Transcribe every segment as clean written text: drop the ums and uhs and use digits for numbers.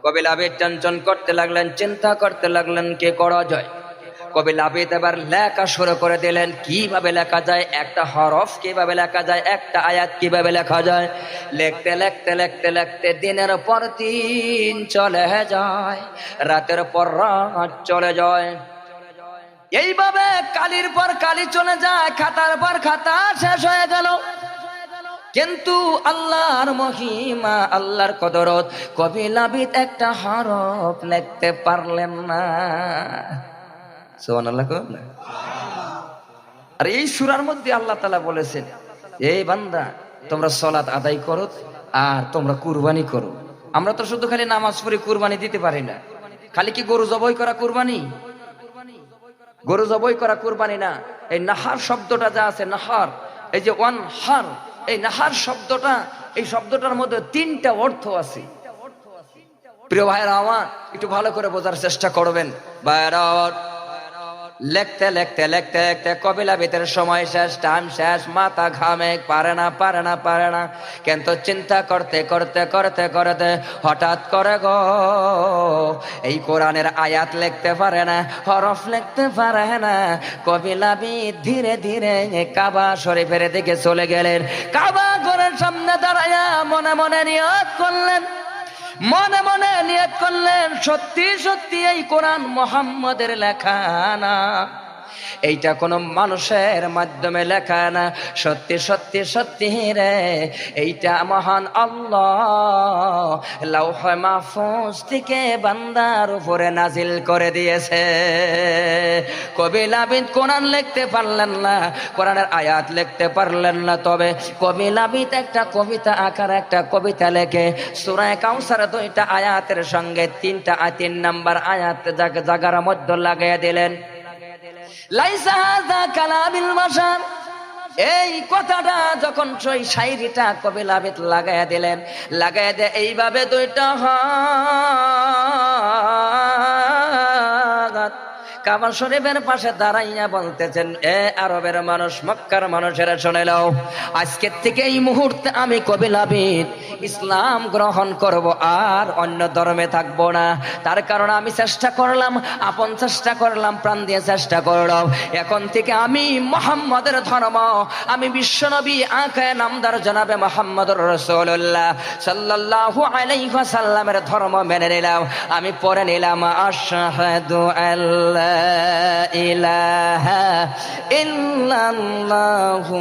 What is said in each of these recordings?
কবি লাবিদ টেনশন করতে লাগলেন, চিন্তা করতে লাগলেন কি করা যায়। কবি লাবিদ এবার লেখা শুরু করে দিলেন, কিভাবে লেখা যায়, একটা হরফ কিভাবে লেখা যায়, একটা আয়াত কিভাবে লেখা যায়। লিখতে লিখতে লিখতে লিখতে দিনের পর দিন চলে যায়, রাতের পর রাত চলে যায়। এইভাবে কালির পর কালি চলে যায়, খাতার পর খাতা শেষ হয়ে গেল। কিন্তু আল্লাহর মহিমা, আল্লাহর কদরত, কবি লাবিদ একটা হরফ লিখতে পারলেন না। সুবহানাল্লাহ। আর এই সূরার মধ্যে আল্লাহ তাআলা বলেছেন, এই বান্দা তোমরা সালাত আদায় করো আর তোমরা কুরবানি করো। আমরা তো শুধু খালি নামাজ পড়ে কুরবানি দিতে পারি না। খালি কি গরু জবাই করা কুরবানি? গরু জবাই করা কুরবানি না। এই নাহার শব্দটা যা আছে, নাহার, এই যে ওয়ান হার, এই নাহার শব্দটা, এই শব্দটার মধ্যে তিনটা অর্থ আছে। প্রিয় ভাইরা আমার, একটু ভালো করে বোঝার চেষ্টা করবেন। ভাইরা, লিখতে লিখতে লিখতে লিখতে কবি লাবিদের সময় শেষ, টাইম শেষ, মাথা ঘামে, পারে না। কিন্তু চিন্তা করতে করতে করতে করতে হঠাৎ করে গো এই কোরআনের আয়াত লিখতে পারে না, হরফ লিখতে পারে না। কবি লাবিদ ধীরে ধীরে কাবা শরীফের দিকে চলে গেলেন। কাবা ঘরের সামনে দাঁড়ায়া মনে মনে নিয়ত করলেন, সত্যি সত্যি এই কোরআন মুহাম্মদের লেখা না, এইটা কোনো মানুষের মাধ্যমে লেখা না, সত্যি সত্যি সত্যি রে এইটা মহান আল্লাহ লাউহে মাহফুজ থেকে বান্দার উপরে নাজিল করে দিয়েছে। কবি লাবিদ কোরআন লিখতে পারলেন না, কোরআনের আয়াত লিখতে পারলেন না, তবে কবি লাবিদ একটা কবিতা আকার একটা কবিতা লেখে সূরা কাউসার 2টা আয়াতের সঙ্গে 3 নাম্বার আয়াত জায়গার মধ্যে লাগিয়ে দিলেন। লাইসা হাযা কালামিল বাশার, এই কথাটা যখন সেই শায়রিটা কবি লাবিদ লাগাইয়া দিলেন, লাগাইয়া দিয়ে এইভাবে 2টা হাত কাবা শরীফের পাশে দাঁড়াইয়া বলতেছেন, এ আরবের মানুষ, মক্কার মানুষেরা শুনে নাও, আজকের থেকে এই মুহূর্তে আমি কবি লাবিদ ইসলাম গ্রহণ করব, আর অন্য ধর্মে থাকবো না। তার কারণ আমি চেষ্টা করলাম, আপন চেষ্টা করলাম, প্রাণ দিয়ে চেষ্টা করলাম, এখন থেকে আমি মুহাম্মদের ধর্ম, আমি বিশ্বনবী আকায়ে নামদার জনাবে মুহাম্মদুর রাসূলুল্লাহ সাল্লাল্লাহু আলাইহি ওয়াসাল্লামের ধর্ম মেনে নিলাম। আমি পড়ে নিলাম, আশহাদু আল্লা ইলাহা ইল্লাল্লাহু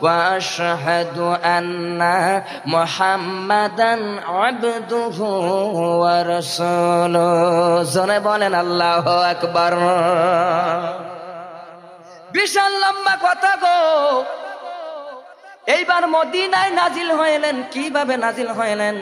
ওয়া আশহাদু আন্না মুহাম্মাদান আবদুহু ওয়া রাসূলুহু। জোরে বলেন আল্লাহু আকবার। বিশাল লম্বা কথা গো। এইবার মদিনায় নাজিল হইলেন। কিভাবে নাজিল হইলেন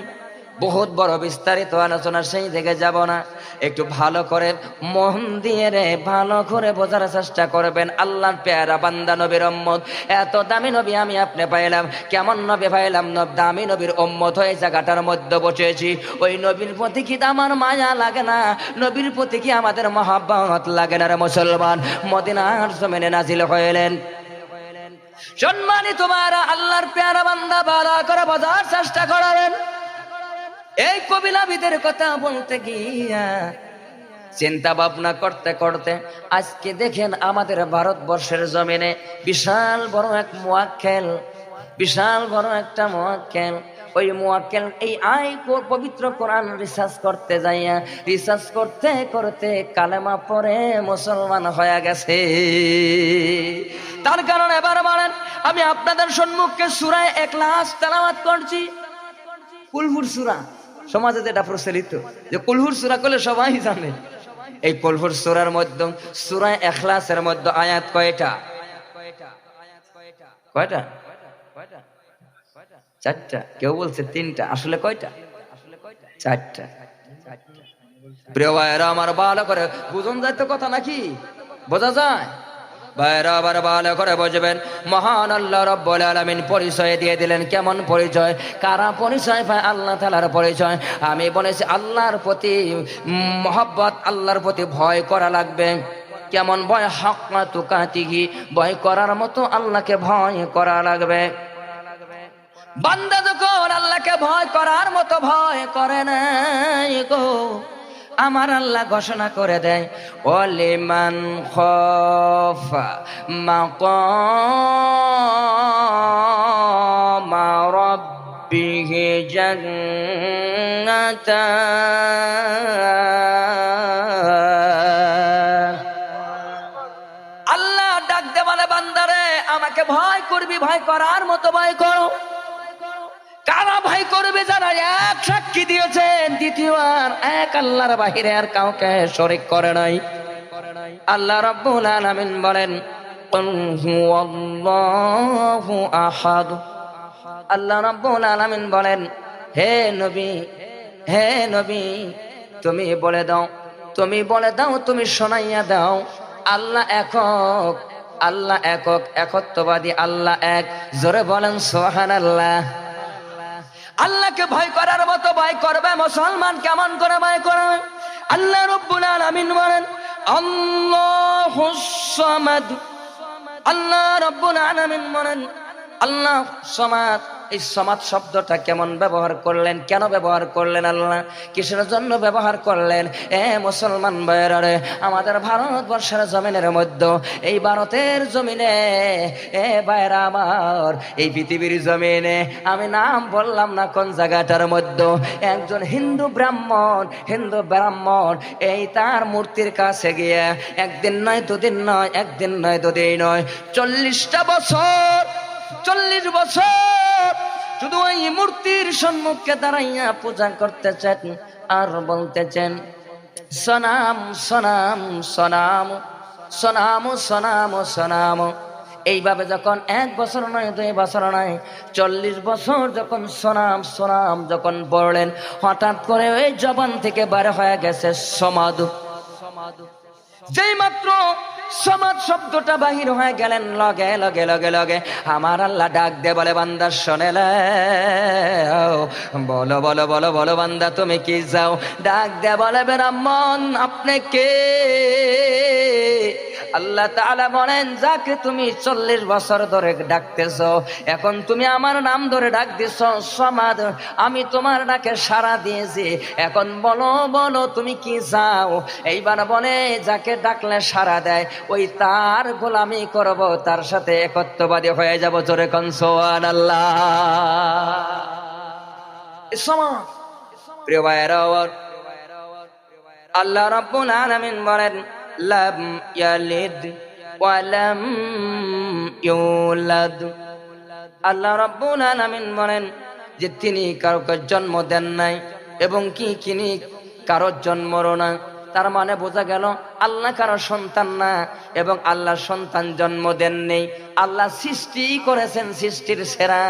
বহুত বড় বিস্তারিত আলোচনা, সেই দিকে যাব না। একটু ভালো করে মন দিয়ে রে ভালো করে বোঝার চেষ্টা করবেন। আল্লাহর পেয়ারা বান্দা নবীর উম্মত, এত দামি নবী আমি আপনি পাইলাম, কেমন নবী পাইলাম, দামি নবীর উম্মত হয়ে জায়গাটার মধ্যে বসেছি। ওই নবীর প্রতি কি আমার মায়া লাগে না? নবীর প্রতি কি আমাদের মহব্বত লাগে না রে মুসলমান? মদিনার জমিনে নাজিল হইলেন। সম্মানিত ভাইরা, আল্লাহর পেয়ারা বান্দা ভালো করে বোঝার চেষ্টা করাবেন। এই কবি লাবিদের কথা বলতে গিয়া চিন্তা ভাবনা করতে করতে আজকে দেখেন আমাদের ভারতবর্ষের জমিনে বিশাল বড় এক মুয়াক্কেল, বিশাল বড় একটা মুয়াক্কেল, ওই মুয়াক্কেল এই পবিত্র কোরআন রিসার্চ করতে যাইয়া, রিসার্চ করতে করতে কালেমা পড়ে মুসলমান হয়ে গেছে। তার কারণ এবার বলেন, আমি আপনাদের সম্মুখে সূরা ইখলাস তেলাওয়াত করছি। কুলহুর সূরা সমাজে যেটা প্রচলিত যে কুলহুর সূরা করলে সবাই জানে, এই কুলহুর সূরার মধ্যে সূরা ইখলাসের মধ্যে আয়াত কয়টা? কয়টা? 4টা। কেউ বলছে 3টা, আসলে কয়টা? 4টা। প্রিয় ভাইরা আমার, ভালো করে বুঝুন যায় তো কথা নাকি? বোঝা যায়? ভাইরা আবার ভালো করে বুঝবেন। মহান আল্লাহ রাব্বুল আলামিন পরিচয় দিয়ে দিলেন। কেমন পরিচয়? কারা পরিচয় পায়? আল্লাহ তাআলার পরিচয়। আমি বলেছি আল্লাহর প্রতি মহব্বত, আল্লাহর প্রতি ভয় করা লাগবে। কেমন ভয়? হাক্কা তুকাতিহি, ভয় করার মতো আল্লাহকে ভয় করা লাগবে। বান্দা যখন আল্লাহকে ভয় করার মতো ভয় করে নাই গো, আমার আল্লাহ ঘোষণা করে দেয়, ওয়ালিমান খাফা মাকামা রাব্বিহি জান্নাতান। আল্লাহ ডাক দে বলে, বান্দারে আমাকে ভয় করবি, ভয় করার মতো ভয় করো। কারা ভয় করবে? যারা এক সাক্ষী দিয়েছেন, দ্বিতীয়বার এক আল্লাহর বাহিরে আর কাউকে শরীক করে নাই। আল্লাহ রাব্বুল আলামিন বলেন, কুল হুয়াল্লাহু আহাদ। আল্লাহ রাব্বুল আলামিন বলেন, হে নবী, হে নবী, তুমি বলে দাও, তুমি বলে দাও, তুমি শোনাইয়া দাও, আল্লাহ একক, আল্লাহ একক, একত্ববাদী আল্লাহ এক। জোরে বলেন সুবহানাল্লাহ। আল্লাহকে ভয় করার মতো ভয় করবে মুসলমান কেমন করে ভয় করবে? আল্লাহ রাব্বুল আলামিন বলেন, আল্লাহুস সামাদ। আল্লাহ রাব্বুল আলামিন বলেন, আল্লাহ সামাদ। এই সামাদ শব্দটা কেমন ব্যবহার করলেন, কেন ব্যবহার করলেন, আল্লাহ কিসের জন্য ব্যবহার করলেন? এ মুসলমান ভাইরা রে, আমাদের ভারতবর্ষের জমিনের মধ্যে, এই ভারতের জমিনে, এ ভাইরা আমার, এই পৃথিবীর জমিনে, আমি নাম বললাম না কোন জায়গাটার মধ্যে, একজন হিন্দু ব্রাহ্মণ এই তার মূর্তির কাছে গিয়ে একদিন নয়, দুদিন নয়, একদিন নয়, দুদিন নয়, 40টা বছর, 40 বছর শুধু ওই মূর্তির সম্মুখে দাঁড়াইয়া পূজা করতেছেন আর বলতেছেন, সনাম সনাম সনাম সনাম সনাম সনাম। এইভাবে যখন 1 বছর নয়, 2 বছর নয়, 40 বছর যখন সনাম সনাম যখন বললেন, হঠাৎ করে ওই জবান থেকে বার হয়ে গেছে সমাদ। যেই মাত্র সমাজ শব্দটা বাহির হয়ে গেলেন, লগে লগে লগে লগে আমার আল্লাহ ডাক দে বলে, বান্দা শোনে বলো বলো বলো বলো বান্দা তুমি কি যাও? ডাক দে বলে, ব্রাহ্মণ আপনি কে? আল্লাহ তাআলা বলেন, যাকে তুমি 40 বছর ধরে ডাকতেছ, এখন তুমি আমার নাম ধরে ডাক দিছ সমাদ, আমি তোমার ডাকে সাড়া দিয়েছি, এখন বলো বলো তুমি কি চাও? এইবার বলে, যাকে ডাকলে সাড়া দেয় ওই তার গোলামি করব, তার সাথে একত্ববাদী হয়ে যাব। জোরে কোন সুবহানাল্লাহ। সমাজ প্রিয় ভাইরা, আল্লাহ রাব্বুল আলামিন বলেন, লাম ইয়ালিদ ওয়া লাম ইউলাদ। আল্লাহ রাব্বুল আলামিন বলেন যে তিনি কাউকে জন্ম দেন নাই এবং কি তিনি কারো জন্মরও না। তার মানে বোঝা গেল আল্লাহ কারো সন্তান না এবং আল্লাহ সন্তান জন্ম দেন নেই। আল্লাহ সৃষ্টি করেছেন সৃষ্টির সেরা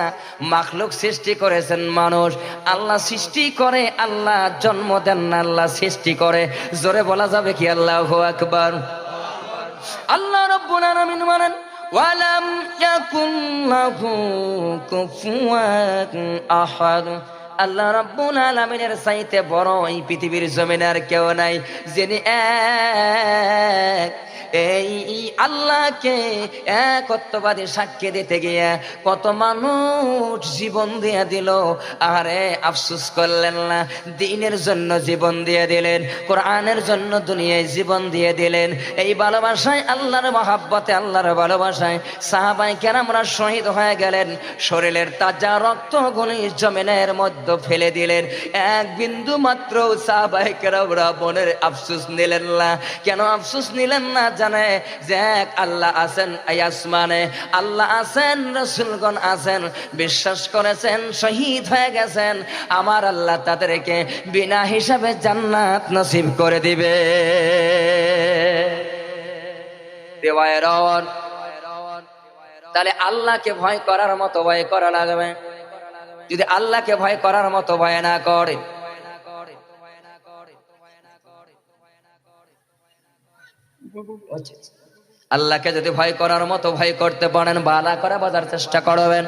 মাখলুক, সৃষ্টি করেছেন মানুষ। আল্লাহ সৃষ্টি করে, আল্লাহ জন্ম দেন না, আল্লাহ সৃষ্টি করে। জোরে বলা যাবে কি আল্লাহু আকবার। আল্লাহ রাব্বুল আলামিন বলেন, ওয়ালাম ইয়াকুন লাহু কুফুয়ান আহাদ। আল্লাহ রাব্বুল আলামিনের চাইতে বড় এই পৃথিবীর জমিনে আর কেউ নাই, যিনি এক। এই আল্লাহকে একত্ববাদী সাক্ষী দিতে গিয়ে কত মানুষ জীবন দিয়ে দিল, আরে আফসোস করলেন না। দ্বীনের জন্য জীবন দিয়ে দিলেন, কোরআনের জন্য দুনিয়ায় জীবন দিয়ে দিলেন। এই ভালোবাসায়, আল্লাহর মহাব্বতে, আল্লাহর ভালোবাসায় সাহাবায়ে কেরামরা শহীদ হয়ে গেলেন। শরীরের তাজা রক্তগুলি জমিনের মধ্যে ফেলে দিলেন। এক বিন্দু মাত্র সাহাবায়ে কেরামরা মনের আফসোস নিলেন না। কেন আফসোস নিলেন না জানে? যে এক আল্লাহ আছেন এই আসমানে, আল্লাহ আছেন, রাসূলগণ আছেন, বিশ্বাস করেছেন, শহীদ হয়ে গেছেন। আমার আল্লাহ তাদেরকে বিনা হিসাবে জান্নাত নসিব করে দিবে। তাহলে আল্লাহকে ভয় করার মতো ভয় করা লাগবে। যদি আল্লাহকে ভয় করার মতো ভয় না করে, আল্লাহকে যদি ভয় করার মতো ভয় করতে পারেন, বালা করে বোঝার চেষ্টা করবেন।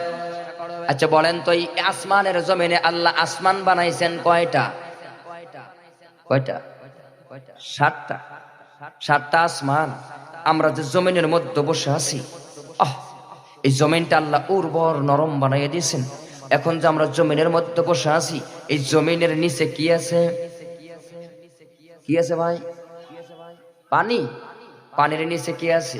আচ্ছা বলেন তো, এই আসমানের জমিনে আল্লাহ আসমান বানাইছেন কয়টা? কয়টা? 7টা। 7টা আসমান। আমরা যে জমিনের মধ্যে বসে আছি, এই জমিনটা আল্লাহ উর্বর নরম বানাইয়া দিয়েছেন। এখন যে আমরা জমিনের মধ্যে বসে আছি, এই জমিনের নিচে কি আছে? কি আছে ভাই? পানি। পানির নিচে কি আছে?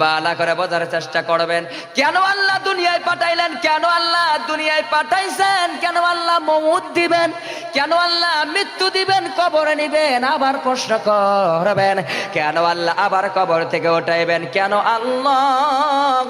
বালা করে বোঝার চেষ্টা করবেন। কেন আল্লাহ দুনিয়ায় পাঠাইলেন? কেন আল্লাহ দুনিয়ায় পাঠাইছেন? কেন আল্লাহ মউত দিবেন? কেন আল্লাহ মৃত্যু দিবেন, কবরে নিবেন, আবার প্রশ্ন করবেন? কেন আল্লাহ আবার কবর থেকে উঠাইবেন? কেন আল্লাহ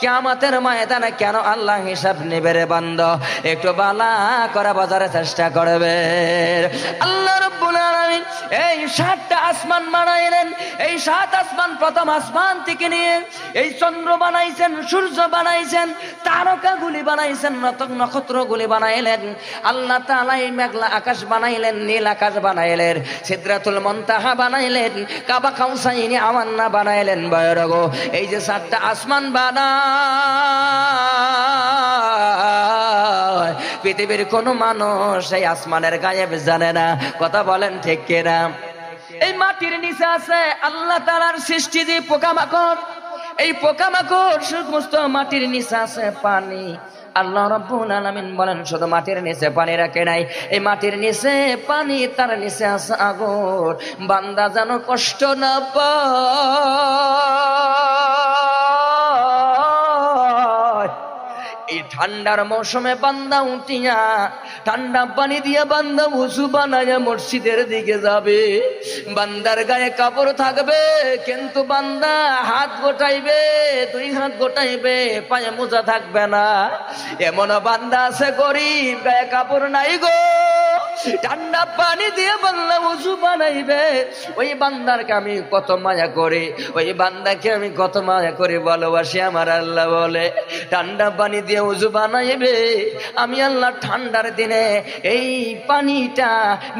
কিয়ামতের ময়দানে কেন আল্লাহ হিসাব নেবে রে বান্দা? একটু বালা করে বোঝার চেষ্টা করবেন। আল্লাহ রাব্বুল আলামিন এই 7টা আসমান বানাইলেন। এই 7 আসমান, প্রথম আসমান থেকে নিয়ে এই চন্দ্র বানাইছেন, সূর্য বানাইছেন, তারকাগুলি বানাইছেন, নক্ষত্রগুলি বানাইলেন। আল্লাহ তাআলা এই মেঘলা আকাশ বানাইলেন, নীল আকাশ বানাইলেন, সিদরাতুল মুনতাহা বানাইলেন, কাবা কাউসাইনি আমান্না বানাইলেন। বয়রগো এই যে 7টা আসমান বানায়, পৃথিবীর কোন মানুষ এই আসমানের গায়েব জানে না। কথা বলেন ঠিক কিনা? এই মাটির নিচে আছে আল্লাহ তাআলার সৃষ্টি যে পোকামাকড়, এই পোকামাকড় সমস্ত মাটির নিচে আছে পানি। আল্লাহ রাব্বুল আলামিন বলেন শুধু মাটির নিচে পানি রাখে নাই, এই মাটির নিচে পানি, তার নিচে আছে আগুন। বান্দা যেন কষ্ট না পায়। এই ঠান্ডার মৌসুমে বান্দা উঠিয়া ঠান্ডা পানি দিয়ে বান্দা ওযু বানায়া মসজিদের দিকে যাবে। বান্দার গায়ে কাপড় থাকবে, কিন্তু বান্দা হাত গোটাইবে, 2 হাত গোটাইবে, পায়ে মোজা থাকবে না। এমন বান্দা আছে গরিব, গায়ে কাপড় নাই গো, ঠান্ডা পানি দিয়ে বান্দা ওযু বানাইবে। ওই বান্দারকে আমি কত মায়া করি, ওই বান্দাকে আমি কত মায়া করে ভালোবাসি। আমার আল্লাহ বলে ঠান্ডা পানি দিয়ে ওযু বানাইবে, আমি আল্লাহ ঠান্ডার দিনে এই পানিটা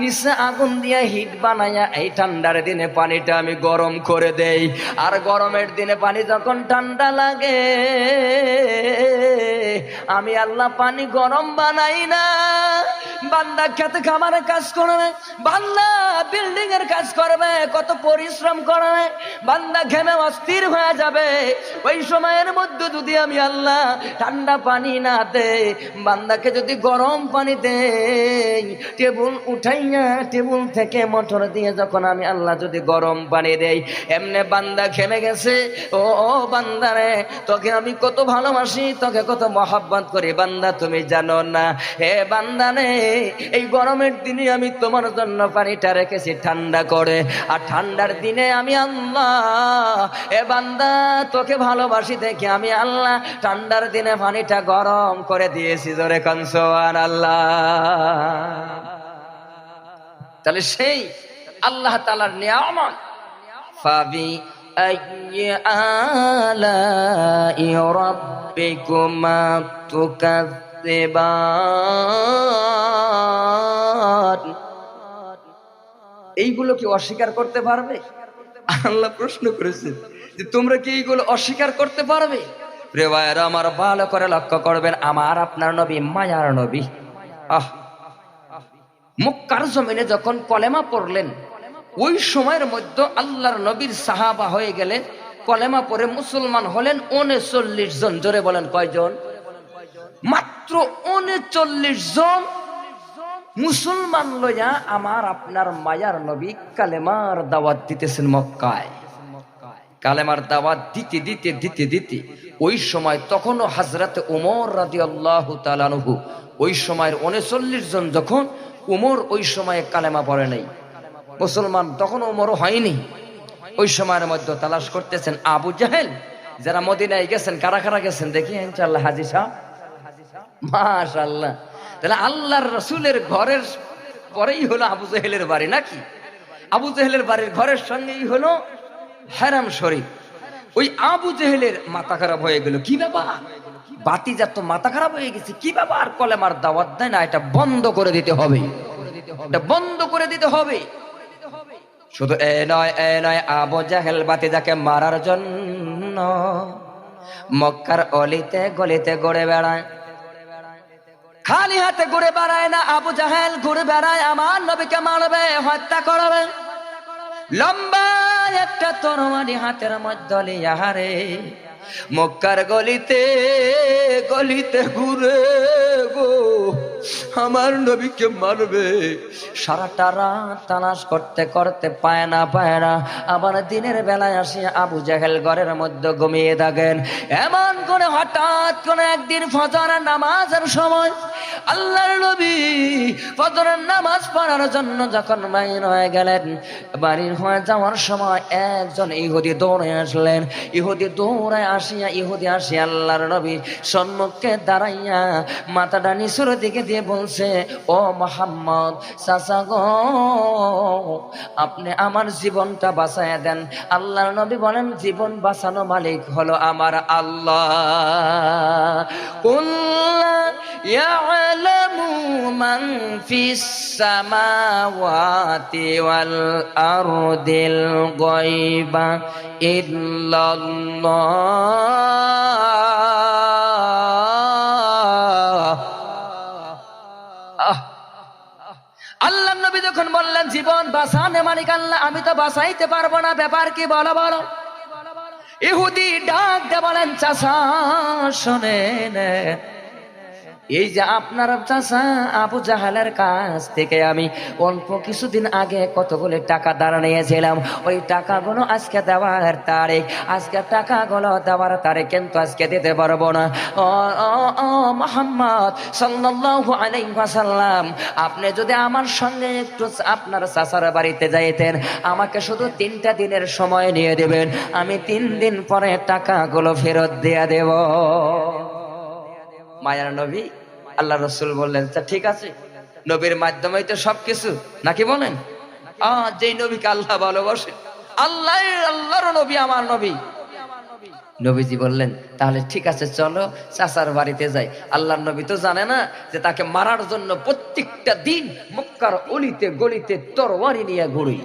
নিচে আগুন দিয়ে হিট বানাইয়া এই ঠান্ডার দিনে পানিটা আমি গরম করে দেই। আর গরমের দিনে পানি যখন ঠান্ডা লাগে, আমি আল্লাহ পানি গরম বানাই না। বান্দা খেতে খামারের কাজ করবে, বান্দা বিল্ডিং এর কাজ করবে, কত পরিশ্রম করবে, বান্দা ঘেমে অস্থির হয়ে যাবে। ওই সময়ের মধ্যে যদি আমি আল্লাহ ঠান্ডা পানি না দেই, বান্দাকে যদি গরম পানি দেই, টেবুল উঠাইয়া টেবুল থেকে মোটর দিয়ে যখন আমি আল্লাহ যদি গরম পানি দেই, এমনি বান্দা ঘেমে গেছে। ও বান্দারে, তোকে আমি কত ভালোবাসি, তোকে কত মহব্বত করি, বান্দা তুমি জানো না। হে বান্দা নে, এই গরমের দিনে আমি তোমার জন্য পানিটা রেখেছি ঠান্ডা করে, আর ঠান্ডার দিনে আমি আল্লাহ, এ বান্দা তোকে ভালোবাসি দেখে আমি আল্লাহ ঠান্ডার দিনে পানিটা গরম করে দিয়েছি। জোরে কান সুবহানাল্লাহ। তাহলে সেই আল্লাহ তাআলার নিয়ামত। ফাবি আইয়ি আলাই রাব্বিকুমা তুকাযযিবান, এইগুলো কি অস্বীকার করতে পারবে? আল্লাহ প্রশ্ন করেছেন যে তোমরা কি এইগুলো অস্বীকার করতে পারবে? প্রিয় ভাইরা আমার, ভালো করে লক্ষ্য করবেন, আমার আপনার নবী মায়ার নবী। মক্কার জমিনে যখন কলেমা পড়লেন, ওই সময়ের মধ্যে আল্লাহর নবীর সাহাবা হয়ে গেলেন, কলেমা পড়ে মুসলমান হলেন 39 জন। জোরে বলেন কয়জন? মাত্র 39 জন মুসলমান লইয়া আমার আপনার মায়ার নবী কালেমার দাওয়াত দিতেছেন মক্কায়। কালেমার দাওয়াত দিতে দিতে দিতে দিতে ওই সময় তখনও হযরত ওমর রাদিয়াল্লাহু তাআলা আনহু, ওই সময়ের 39 জন যখন, ওমর ওই সময়ে কালেমা পড়ে নাই, মুসলমান তখন ওমরও হয়নি। ওই সময়ের মধ্যে তালাশ করতেছেন আবু জাহেল। যারা মদিনায় গেছেন, কারা কারা গেছেন দেখি ইনশাআল্লাহ। হাজী সাহেব, মাশাআল্লাহ। তাহলে আল্লাহর রাসূলের ঘরের পরেই হলো আবু জাহেলের বাড়ি, নাকি? আবু জাহেলের বাড়ির ঘরের সঙ্গেই হলো হারাম শরীফ। ওই আবু জাহেলের মাথা খারাপ হয়ে গেল, কি ব্যাপার, বাতিজার তো মাথা খারাপ হয়ে গেছে, কি ব্যাপার, কলেমার দাওয়াত দেয় না, এটা বন্ধ করে দিতে হবে, এটা বন্ধ করে দিতে হবে। শুধু এ নয়, আবু জাহেল বাতিজাকে মারার জন্য মক্কার অলিতে গলিতে ঘুরে বেড়ায়। খালি হাতে ঘুরে বেড়ায় না, আবু জাহেল ঘুরে বেড়ায় আমার নবীকে মারবে, হত্যা করবে। লম্বা একটা তরবারি হাতের মধ্যে লিয়া রে মক্কার গলিতে গলিতে ঘুরে গো আমার নবীকে মারবে। সারাটা রাত তালাশ করতে করতে পায় না আবার দিনের বেলায় আসিয়া আবু জাহেল ঘরের মধ্যে ঘুমিয়ে থাকেন। এমন করে হঠাৎ করে একদিন ফজরের নামাজের সময় আল্লাহর নবী ফজরের নামাজ পড়ার জন্য যখন বাইর হয়ে গেলেন, বাড়ির হয়ে যাওয়ার সময় একজন ইহুদি দৌড়ে আসলেন। ইহুদি আসিয়া আল্লাহর নবীর সম্মুখে দাঁড়াইয়া মাথাটা নিচুর দিকে দিয়ে বলছে, ও মুহাম্মদ চাচা গো, আপনি আমার জীবনটা বাঁচাইয়া দেন। আল্লাহর নবী বলেন, জীবন বাঁচানো মালিক হলো আমার আল্লাহ। ইয়ালামু মান ফিস সামাওয়াতি ওয়াল আরদিল গায়বা ইল্লাল্লাহ। আল্লাহ নবী যখন বললেন জীবন বাঁচানো মালিক আল্লাহ, আমি তো বাঁচাইতে পারবো না, ব্যাপার কি বলো বলো। ইহুদি ডাক দিয়ে বলেন, চাচা শোনেন, এই যে আপনার চাচা আবু জাহালের কাছ থেকে আমি অল্প কিছুদিন আগে কতগুলো টাকা ধার নিয়েছিলাম, ওই টাকাগুলো আজকে দেওয়ার তারিখ, আজকে টাকাগুলো দেওয়ার তারিখ, কিন্তু আজকে দিতে পারবো না। ও মুহাম্মদ সাল্লাল্লাহু আলাইহি ওয়াসাল্লাম, আপনি যদি আমার সঙ্গে একটু আপনার চাচার বাড়িতে যাইতেন, আমাকে শুধু 3টা দিনের সময় নিয়ে দেবেন, আমি 3 দিন পরে টাকাগুলো ফেরত দিয়ে দেব। মায়ার নবী আল্লাহ রসুল বললেন, ঠিক আছে, নবীর মাধ্যমেই তো সবকিছু, নাকি বলেন? যেই নবীকে আল্লাহ ভালোবাসে, আল্লাহর নবী আমার নবী। নবীজি বললেন, তাহলে ঠিক আছে, চলো চাচার বাড়িতে যাই। আল্লাহর নবী তো জানে না যে তাকে মারার জন্য প্রত্যেকটা দিন মক্কার অলিতে গলিতে তরবারি নিয়ে ঘুরি।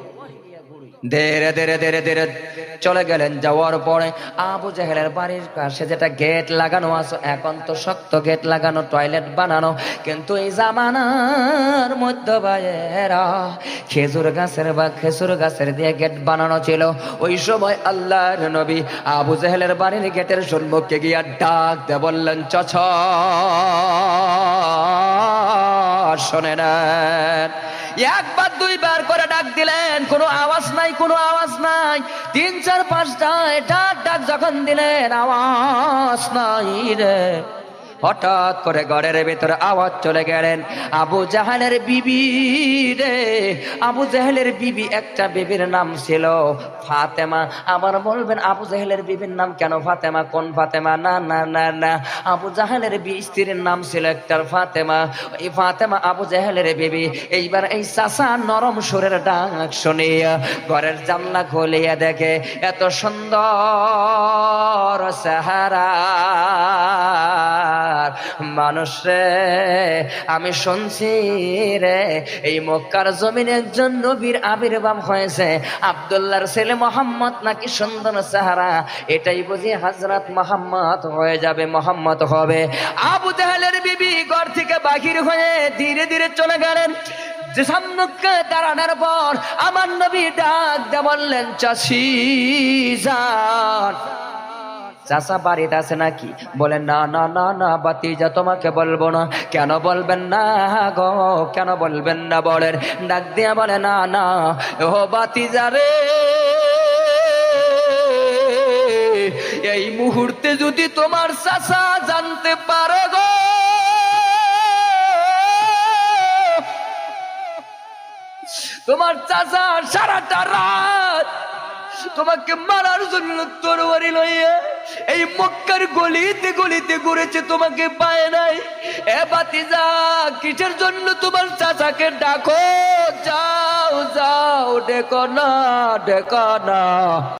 ধীরে ধীরে ধীরে ধীরে চলে গেলেন। যাওয়ার পরে আবু জাহেলের বাড়ির পাশে যেটা গেট লাগানো আছে, এখন তো শক্ত গেট লাগানো, টয়লেট বানানো, কিন্তু এই জামানার মধ্যে ভাইয়েরা খেজুর গাছের দিয়ে গেট বানানো ছিল। ওই সময় আল্লাহর নবী আবু জাহেলের বাড়ির গেটের সম্মুখে গিয়া ডাক দিয়ে বললেন, চাচা শোনে না। একবার 2বার করে ডাক দিলেন, কোনো আওয়াজ নাই, কোনো আওয়াজ নাই। 3, 4, 5টা ডাক যখন দিলেন, আওয়াজ নাই রে। হঠাৎ করে ঘরের ভেতরে আওয়াজ চলে গেলেন, আবু জাহেলের বিবি রে। আবু জাহেলের বিবি, একটা বিবির নাম ছিল ফাতেমা। আবার বলবেন, আবু জাহেলের বিবির নাম কেন ফাতেমা? কোন ফাতেমা? না না না না, আবু জাহেলের স্ত্রীর নাম ছিল একটা ফাতেমা। এই ফাতেমা আবু জাহেলের বিবি। এইবার এই চাচা নরম সুরের ডাক শুনিয়া ঘরের জানলা খুলিয়া দেখে, এত সুন্দর চেহারা মানুষ রে, আমি শুনছি রে এই মক্কার জমিনে একজন নবীর আবির্ভাব হয়েছে, আব্দুল্লাহর ছেলে মোহাম্মদ নাকি সুন্দর চেহারা, এটাই বুঝি হযরত মোহাম্মদ হয়ে যাবে, মোহাম্মদ হবে। আবু জাহেলের বিবি ঘর থেকে বাহির হয়ে ধীরে ধীরে চলে গেলেন। যে সম্মুখে দাঁড়ানোর পর আমার নবী ডাক দিয়ে বললেন, চাচি যান, চাচা বাড়িতে আছে নাকি? বলেন, না না না না ভাতিজা, তোমাকে বলবো না। কেন বলবেন না গো, কেন বলবেন না? বলেন। ডাক দিয়া বলে, না না ও ভাতিজা রে, এই মুহূর্তে যদি তোমার চাচা জানতে পারে গো, তোমার চাচা সারাটা রাত তোমাকে মারার জন্য তরবারি লইয়া এই মক্কার গলিতে গলিতে ঘুরেছে, তোমাকে পায় নাই। এ ভাতিজা, কিসের জন্য তোমার চাচাকে ডাকো? যাও যাও, ডেকো না, ডেকো না।